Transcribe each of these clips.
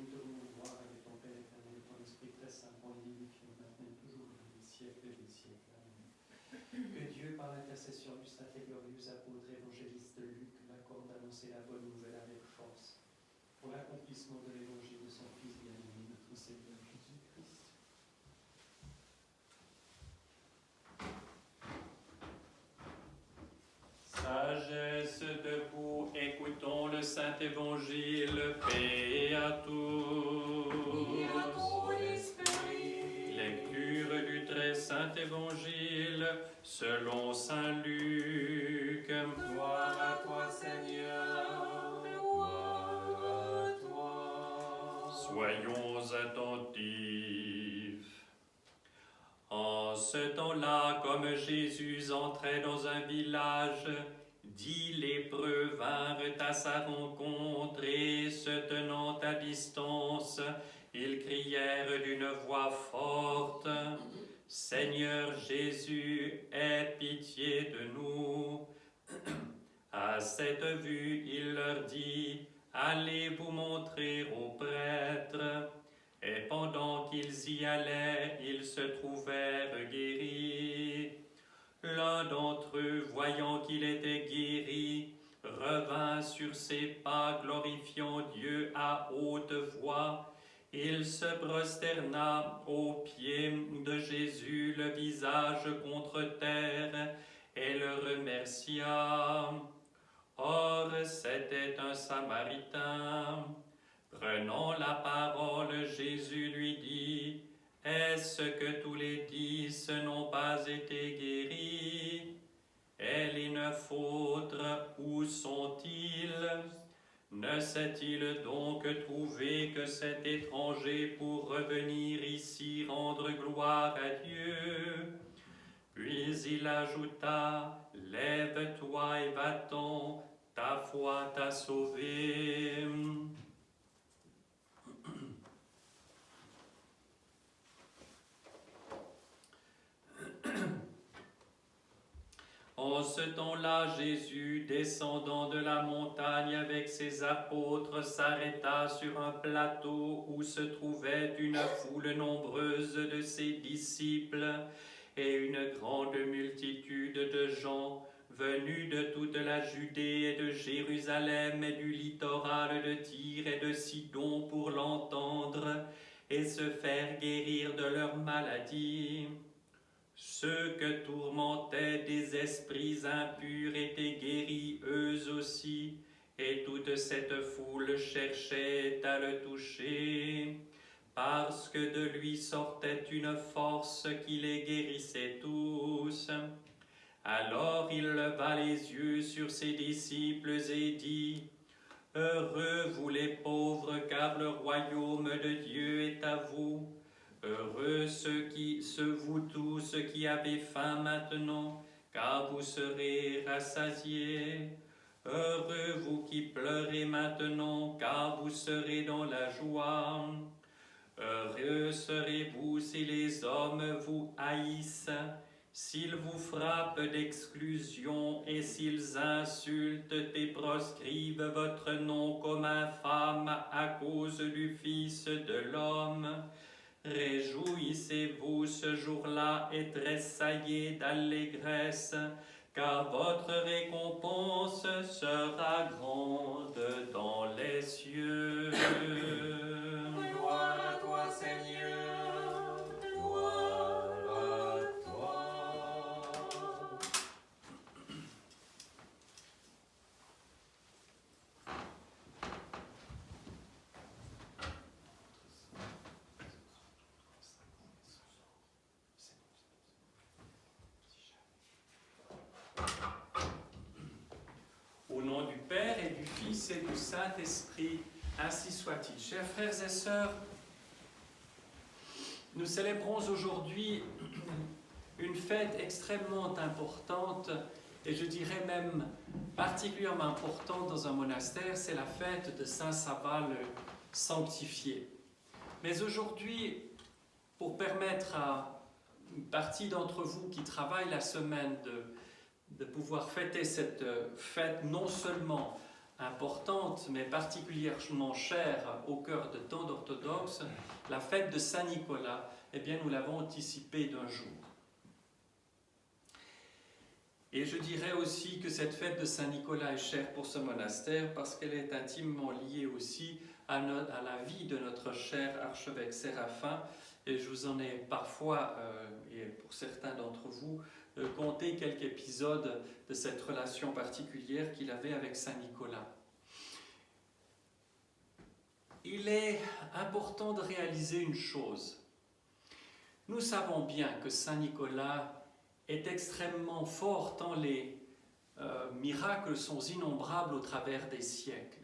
nous te voulons voir avec ton Père éternel, ton Esprit très saint, pour les vivifier maintenant et toujours dans les siècles des siècles. Amen. Que Dieu, par l'intercession du saint et glorieux apôtre évangéliste Luc, l'accorde d'annoncer la bonne nouvelle avec force, pour l'accomplissement de l'évangile de son Fils bien-aimé, notre Seigneur Jésus-Christ. Sagesse debout, écoutons le Saint Évangile, paix à tous. Et à ton esprit. Lecture du très Saint Évangile selon Saint Luc. Gloire à toi, Seigneur, gloire à toi. Soyons attentifs. En ce temps-là, comme Jésus entrait dans un village, 10 lépreux vinrent à sa rencontre et, se tenant à distance, ils crièrent d'une voix forte, « Seigneur Jésus, aie pitié de nous !» À cette vue, il leur dit, « Allez vous montrer aux prêtres. » Et pendant qu'ils y allaient, ils se trouvèrent guéris. L'un d'entre eux, voyant qu'il était guéri, revint sur ses pas, glorifiant Dieu à haute voix. Il se prosterna aux pieds de Jésus, le visage contre terre, et le remercia. Or, c'était un Samaritain. Prenant la parole, Jésus lui dit, « Est-ce que tous les 10 n'ont pas été guéris? Et les 9 autres, où sont-ils? Ne s'est-il donc trouvé que cet étranger pour revenir ici rendre gloire à Dieu? » Puis il ajouta, « Lève-toi et va-t'en, ta foi t'a sauvé. » En ce temps-là, Jésus, descendant de la montagne avec ses apôtres, s'arrêta sur un plateau où se trouvait une foule nombreuse de ses disciples et une grande multitude de gens venus de toute la Judée et de Jérusalem et du littoral de Tyr et de Sidon pour l'entendre et se faire guérir de leur maladie. Ceux que tourmentaient des esprits impurs étaient guéris eux aussi, et toute cette foule cherchait à le toucher, parce que de lui sortait une force qui les guérissait tous. Alors il leva les yeux sur ses disciples et dit, « Heureux vous les pauvres, car le royaume de Dieu est à vous. Heureux vous tous qui avez faim maintenant, car vous serez rassasiés. Heureux vous qui pleurez maintenant, car vous serez dans la joie. Heureux serez-vous si les hommes vous haïssent, s'ils vous frappent d'exclusion et s'ils insultent et proscrivent votre nom comme infâme à cause du Fils de l'homme. Réjouissez-vous ce jour-là et tressaillez d'allégresse, car votre récompense sera grande dans les cieux. » Gloire à toi, Seigneur, gloire à toi. Au nom du Père et du Fils et du Saint-Esprit, ainsi soit-il. Chers frères et sœurs, nous célébrons aujourd'hui une fête extrêmement importante, et je dirais même particulièrement importante dans un monastère, c'est la fête de Saint Sava le sanctifié. Mais aujourd'hui, pour permettre à une partie d'entre vous qui travaillent la semaine de pouvoir fêter cette fête non seulement importante, mais particulièrement chère au cœur de tant d'orthodoxes, la fête de Saint-Nicolas, eh bien nous l'avons anticipée d'un jour. Et je dirais aussi que cette fête de Saint-Nicolas est chère pour ce monastère parce qu'elle est intimement liée aussi à la vie de notre cher archevêque Séraphin. Et je vous en ai parfois, et pour certains d'entre vous, conté quelques épisodes de cette relation particulière qu'il avait avec Saint-Nicolas. Il est important de réaliser une chose. Nous savons bien que Saint-Nicolas est extrêmement fort tant les miracles sont innombrables au travers des siècles.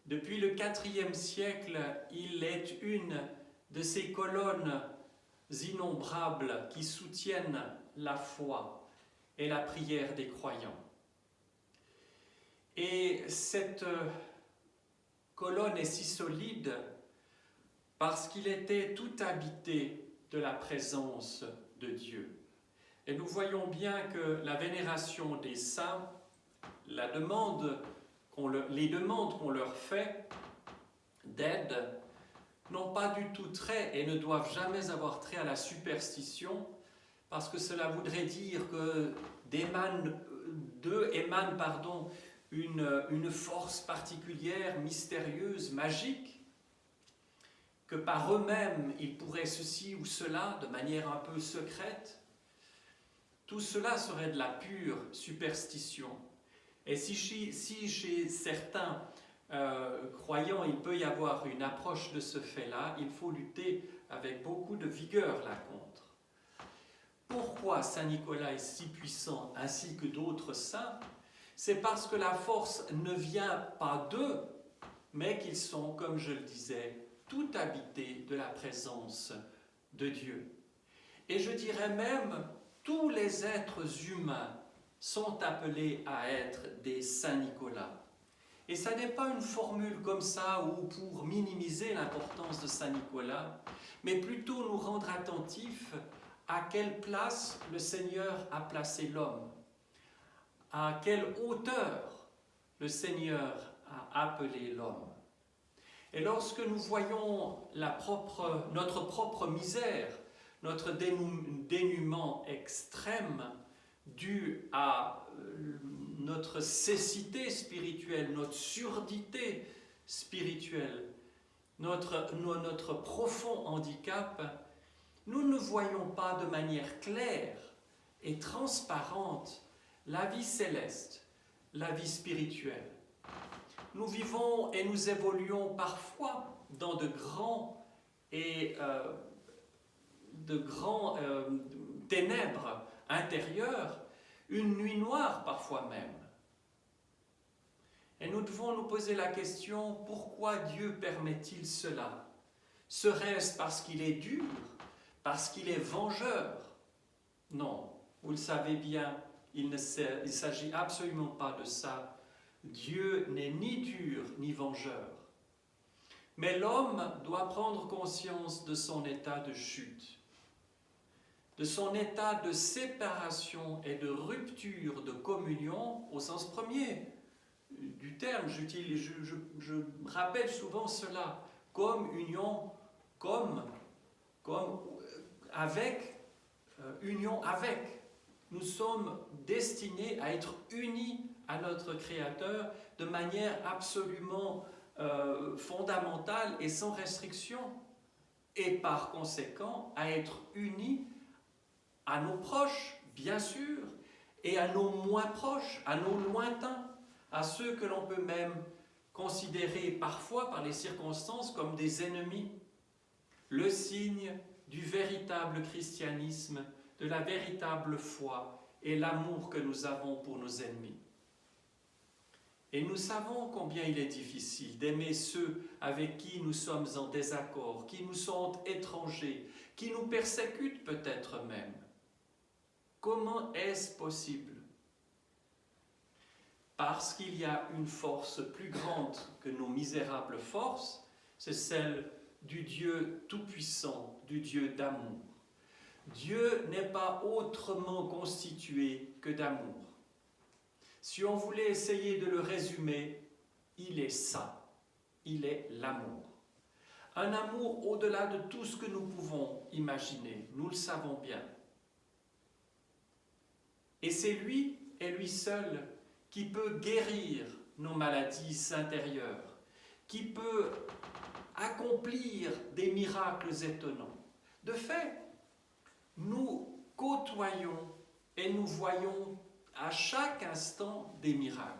Depuis le IVe siècle, il est une de ces colonnes innombrables qui soutiennent la foi et la prière des croyants. Et cette colonne est si solide parce qu'il était tout habité de la présence de Dieu. Et nous voyons bien que la vénération des saints, les demandes qu'on leur fait d'aide, n'ont pas du tout trait et ne doivent jamais avoir trait à la superstition, parce que cela voudrait dire que d'eux émane une force particulière, mystérieuse, magique, que par eux-mêmes ils pourraient ceci ou cela de manière un peu secrète. Tout cela serait de la pure superstition. Et si chez certains croyants il peut y avoir une approche de ce fait-là, il faut lutter avec beaucoup de vigueur là contre. Pourquoi Saint Nicolas est si puissant ainsi que d'autres saints? C'est parce que la force ne vient pas d'eux, mais qu'ils sont, comme je le disais, tout habités de la présence de Dieu. Et je dirais même, tous les êtres humains sont appelés à être des Saint Nicolas. Et ça n'est pas une formule comme ça ou pour minimiser l'importance de Saint Nicolas, mais plutôt nous rendre attentifs à quelle place le Seigneur a placé l'homme, à quelle hauteur le Seigneur a appelé l'homme. Et lorsque nous voyons notre propre misère, notre dénuement extrême dû à notre cécité spirituelle, notre surdité spirituelle, notre profond handicap, nous ne voyons pas de manière claire et transparente la vie céleste, la vie spirituelle. Nous vivons et nous évoluons parfois dans de grands ténèbres intérieures, une nuit noire parfois même. Et nous devons nous poser la question, pourquoi Dieu permet-il cela? Serait-ce parce qu'il est dur? Parce qu'il est vengeur? Non, vous le savez bien, il ne s'agit absolument pas de ça. Dieu n'est ni dur ni vengeur. Mais l'homme doit prendre conscience de son état de chute, de son état de séparation et de rupture de communion au sens premier du terme. Je rappelle souvent cela comme union, union avec. Nous sommes destinés à être unis à notre Créateur de manière absolument fondamentale et sans restriction, et par conséquent à être unis à nos proches, bien sûr, et à nos moins proches, à nos lointains, à ceux que l'on peut même considérer parfois par les circonstances comme des ennemis. Le signe du véritable christianisme, de la véritable foi et l'amour que nous avons pour nos ennemis. Et nous savons combien il est difficile d'aimer ceux avec qui nous sommes en désaccord, qui nous sont étrangers, qui nous persécutent peut-être même. Comment est-ce possible? Parce qu'il y a une force plus grande que nos misérables forces, c'est celle du Dieu tout-puissant, du Dieu d'amour. Dieu n'est pas autrement constitué que d'amour. Si on voulait essayer de le résumer, il est ça, il est l'amour. Un amour au-delà de tout ce que nous pouvons imaginer, nous le savons bien. Et c'est lui et lui seul qui peut guérir nos maladies intérieures, qui peut accomplir des miracles étonnants. De fait, nous côtoyons et nous voyons à chaque instant des miracles.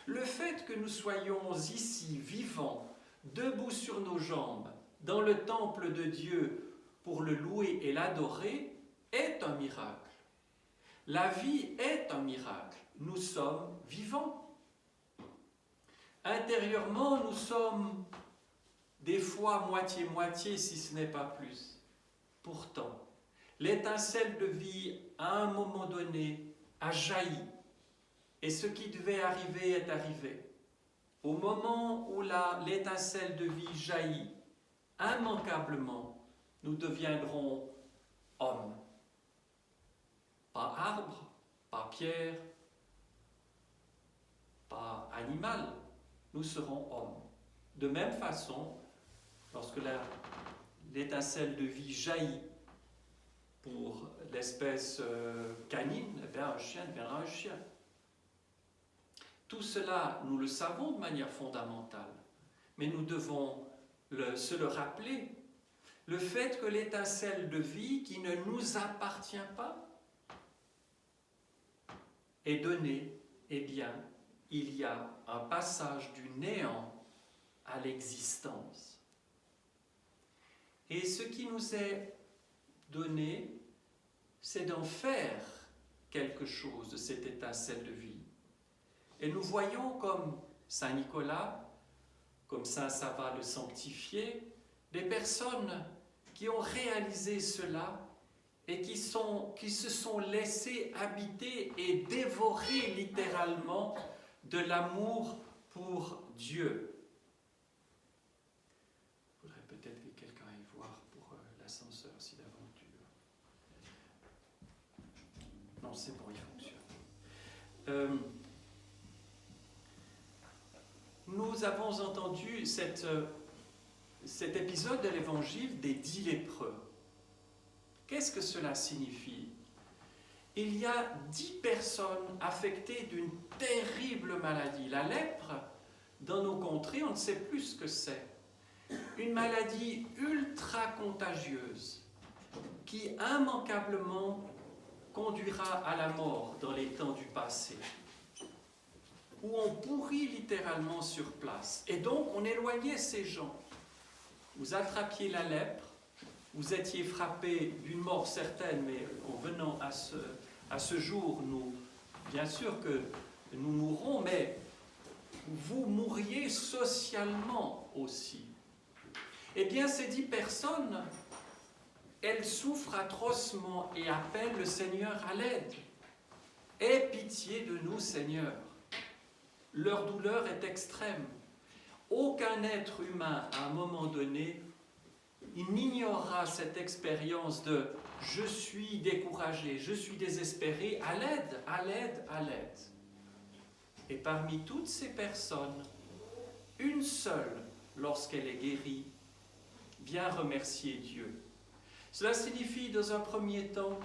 Le fait que nous soyons ici, vivants, debout sur nos jambes, dans le temple de Dieu pour le louer et l'adorer, est un miracle. La vie est un miracle. Nous sommes vivants. Intérieurement, nous sommes des fois moitié-moitié, si ce n'est pas plus. Pourtant, l'étincelle de vie, à un moment donné, a jailli. Et ce qui devait arriver est arrivé. Au moment où l'étincelle de vie jaillit, immanquablement, nous deviendrons hommes. Pas arbre, pas pierre, pas animal, nous serons hommes. De même façon, lorsque l'étincelle de vie jaillit pour l'espèce canine, eh bien, un chien deviendra un chien. Tout cela, nous le savons de manière fondamentale, mais nous devons se le rappeler. Le fait que l'étincelle de vie qui ne nous appartient pas est donnée, eh bien, il y a un passage du néant à l'existence. Et ce qui nous est donné, c'est d'en faire quelque chose de cette étincelle de vie. Et nous voyons comme Saint Nicolas, comme Saint Sava le Sanctifié, des personnes qui ont réalisé cela et qui se sont laissées habiter et dévorer littéralement de l'amour pour Dieu. Il faudrait peut-être que quelqu'un aille voir pour l'ascenseur si d'aventure. Non, c'est bon, il fonctionne. Nous avons entendu cet épisode de l'Évangile des 10 lépreux. Qu'est-ce que cela signifie? Il y a 10 personnes affectées d'une terrible maladie. La lèpre, dans nos contrées, on ne sait plus ce que c'est. Une maladie ultra contagieuse qui immanquablement conduira à la mort dans les temps du passé, où on pourrit littéralement sur place. Et donc, on éloignait ces gens. Vous attrapiez la lèpre, vous étiez frappé d'une mort certaine, mais en venant à ce jour, bien sûr que nous mourrons, mais vous mourriez socialement aussi. Eh bien, ces 10 personnes, elles souffrent atrocement et appellent le Seigneur à l'aide. Aie pitié de nous, Seigneur. Leur douleur est extrême. Aucun être humain, à un moment donné, il n'ignorera cette expérience de « je suis découragé, je suis désespéré, à l'aide, à l'aide, à l'aide ». Et parmi toutes ces personnes, une seule, lorsqu'elle est guérie, vient remercier Dieu. Cela signifie dans un premier temps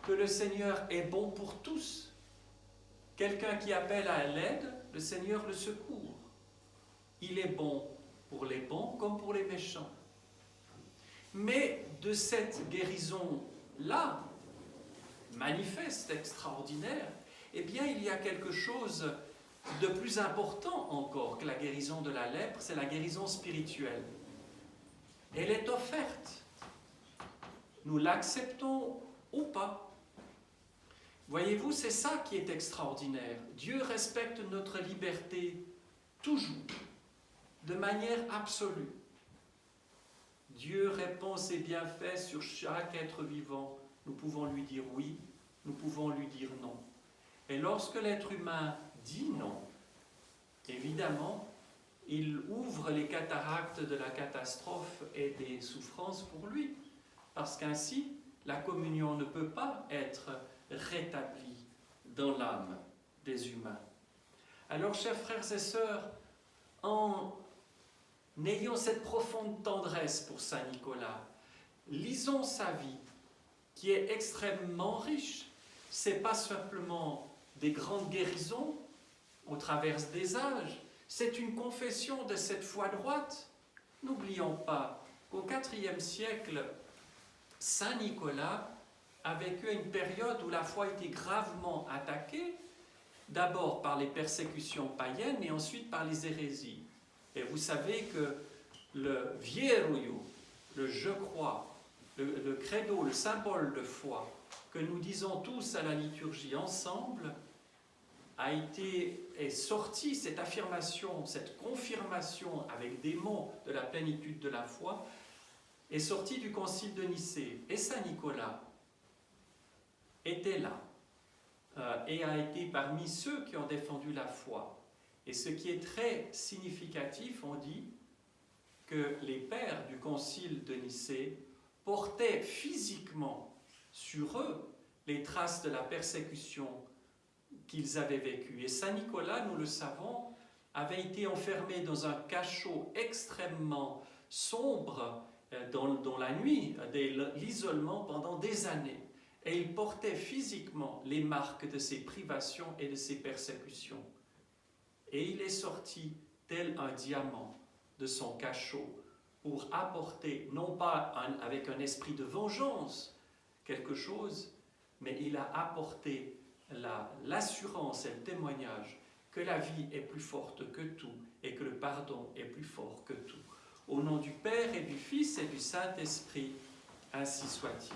que le Seigneur est bon pour tous. Quelqu'un qui appelle à l'aide, le Seigneur le secourt. Il est bon pour les bons comme pour les méchants. Mais de cette guérison-là, manifeste, extraordinaire, eh bien, il y a quelque chose de plus important encore que la guérison de la lèpre, c'est la guérison spirituelle. Elle est offerte. Nous l'acceptons ou pas. Voyez-vous, c'est ça qui est extraordinaire. Dieu respecte notre liberté toujours, de manière absolue. Dieu répand ses bienfaits sur chaque être vivant. Nous pouvons lui dire oui, nous pouvons lui dire non. Et lorsque l'être humain dit non, évidemment, il ouvre les cataractes de la catastrophe et des souffrances pour lui. Parce qu'ainsi, la communion ne peut pas être rétablie dans l'âme des humains. Alors, chers frères et sœurs, en ayant cette profonde tendresse pour Saint Nicolas, lisons sa vie, qui est extrêmement riche. Ce n'est pas simplement des grandes guérisons au travers des âges, c'est une confession de cette foi droite. N'oublions pas qu'au IVe siècle, Saint Nicolas a vécu une période où la foi était gravement attaquée, d'abord par les persécutions païennes et ensuite par les hérésies. Et vous savez que le vieruyo, le je crois, le credo, le symbole de foi que nous disons tous à la liturgie ensemble, est sorti, cette affirmation, cette confirmation avec des mots de la plénitude de la foi, est sorti du concile de Nicée. Et Saint Nicolas était là et a été parmi ceux qui ont défendu la foi. Et ce qui est très significatif, on dit que les pères du concile de Nicée portaient physiquement sur eux les traces de la persécution qu'ils avaient vécue. Et Saint Nicolas, nous le savons, avait été enfermé dans un cachot extrêmement sombre dans la nuit, l'isolement pendant des années. Et il portait physiquement les marques de ces privations et de ces persécutions. Et il est sorti tel un diamant de son cachot pour apporter, non pas avec un esprit de vengeance, quelque chose, mais il a apporté l'assurance et le témoignage que la vie est plus forte que tout et que le pardon est plus fort que tout. Au nom du Père et du Fils et du Saint-Esprit, ainsi soit-il.